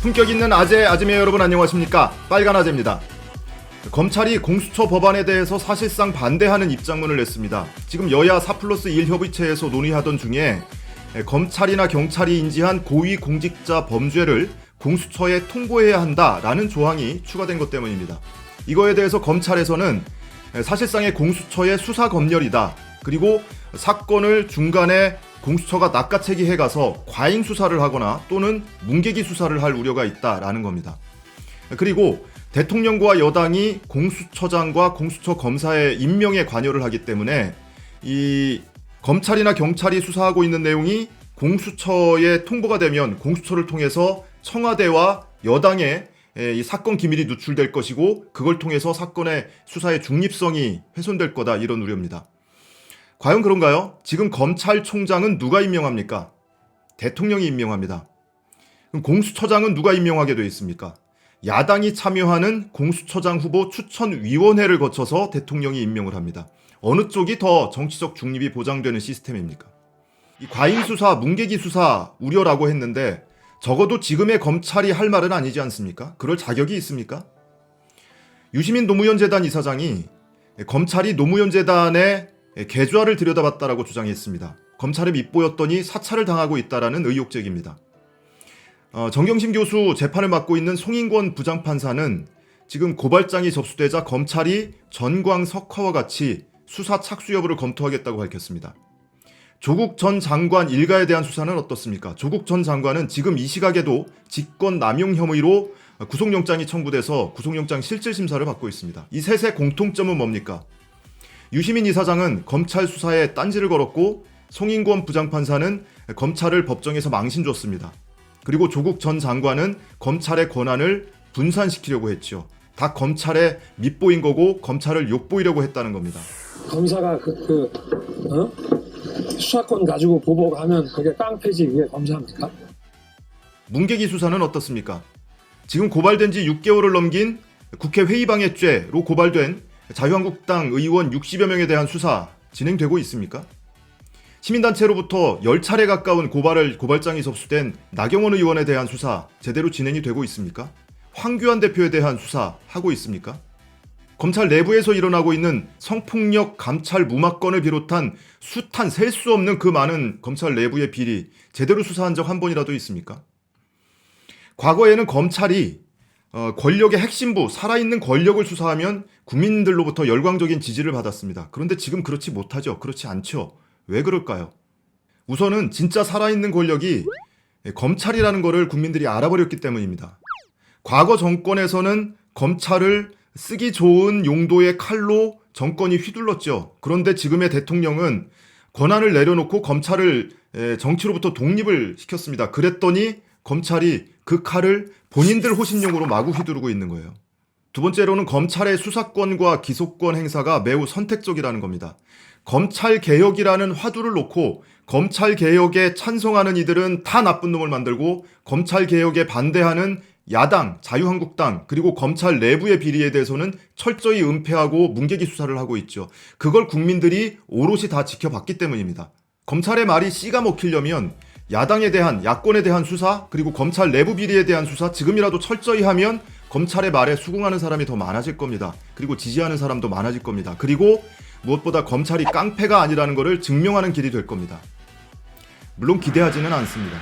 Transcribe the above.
품격 있는 아재, 아지매 여러분 안녕하십니까? 빨간 아재입니다. 검찰이 공수처 법안에 대해서 사실상 반대하는 입장문을 냈습니다. 지금 여야 4+1 협의체에서 논의하던 중에 검찰이나 경찰이 인지한 고위 공직자 범죄를 공수처에 통보해야 한다라는 조항이 추가된 것 때문입니다. 이거에 대해서 검찰에서는 사실상의 공수처의 수사 검열이다. 그리고 사건을 중간에 공수처가 낚아채기 해가서 과잉 수사를 하거나 또는 문개기 수사를 할 우려가 있다라는 겁니다. 그리고 대통령과 여당이 공수처장과 공수처 검사의 임명에 관여를 하기 때문에 이 검찰이나 경찰이 수사하고 있는 내용이 공수처에 통보가 되면 공수처를 통해서 청와대와 여당의 이 사건 기밀이 누출될 것이고 그걸 통해서 사건의 수사의 중립성이 훼손될 거다, 이런 우려입니다. 과연 그런가요? 지금 검찰총장은 누가 임명합니까? 대통령이 임명합니다. 그럼 공수처장은 누가 임명하게 되어 있습니까? 야당이 참여하는 공수처장 후보 추천위원회를 거쳐서 대통령이 임명을 합니다. 어느 쪽이 더 정치적 중립이 보장되는 시스템입니까? 이 과잉 수사, 문개기 수사 우려라고 했는데 적어도 지금의 검찰이 할 말은 아니지 않습니까? 그럴 자격이 있습니까? 유시민 노무현재단 이사장이 검찰이 노무현재단의 계좌를 들여다봤다라고 주장했습니다. 검찰에 밉보였더니 사찰을 당하고 있다라는 의혹 제기입니다. 정경심 교수 재판을 맡고 있는 송인권 부장판사는 지금 고발장이 접수되자 검찰이 전광석화와 같이 수사 착수 여부를 검토하겠다고 밝혔습니다. 조국 전 장관 일가에 대한 수사는 어떻습니까? 조국 전 장관은 지금 이 시각에도 직권 남용 혐의로 구속영장이 청구돼서 구속영장 실질심사를 받고 있습니다. 이 셋의 공통점은 뭡니까? 유시민 이사장은 검찰 수사에 딴지를 걸었고 송인권 부장판사는 검찰을 법정에서 망신 줬습니다. 그리고 조국 전 장관은 검찰의 권한을 분산시키려고 했죠. 다 검찰의 밉보인 거고 검찰을 욕보이려고 했다는 겁니다. 검사가 수사권 가지고 보복하면 그게 깡패지, 이게 검사입니까? 문개기 수사는 어떻습니까? 지금 고발된 지 6개월을 넘긴 국회 회의방해죄로 고발된 자유한국당 의원 60여 명에 대한 수사 진행되고 있습니까? 시민단체로부터 10차례 가까운 고발장이 접수된 나경원 의원에 대한 수사 제대로 진행이 되고 있습니까? 황교안 대표에 대한 수사 하고 있습니까? 검찰 내부에서 일어나고 있는 성폭력 감찰 무마건을 비롯한 숱한 셀 수 없는 그 많은 검찰 내부의 비리 제대로 수사한 적 한 번이라도 있습니까? 과거에는 검찰이 권력의 핵심부, 살아있는 권력을 수사하면 국민들로부터 열광적인 지지를 받았습니다. 그런데 지금 그렇지 못하죠. 그렇지 않죠. 왜 그럴까요? 우선은 진짜 살아있는 권력이 검찰이라는 것을 국민들이 알아버렸기 때문입니다. 과거 정권에서는 검찰을 쓰기 좋은 용도의 칼로 정권이 휘둘렀죠. 그런데 지금의 대통령은 권한을 내려놓고 검찰을 정치로부터 독립을 시켰습니다. 그랬더니 검찰이 그 칼을 본인들 호신용으로 마구 휘두르고 있는 거예요. 두 번째로는 검찰의 수사권과 기소권 행사가 매우 선택적이라는 겁니다. 검찰개혁이라는 화두를 놓고 검찰개혁에 찬성하는 이들은 다 나쁜 놈을 만들고 검찰개혁에 반대하는 야당, 자유한국당, 그리고 검찰 내부의 비리에 대해서는 철저히 은폐하고 문개기 수사를 하고 있죠. 그걸 국민들이 오롯이 다 지켜봤기 때문입니다. 검찰의 말이 씨가 먹히려면 야당에 대한, 야권에 대한 수사, 그리고 검찰 내부 비리에 대한 수사 지금이라도 철저히 하면 검찰의 말에 수긍하는 사람이 더 많아질 겁니다. 그리고 지지하는 사람도 많아질 겁니다. 그리고 무엇보다 검찰이 깡패가 아니라는 것을 증명하는 길이 될 겁니다. 물론 기대하지는 않습니다.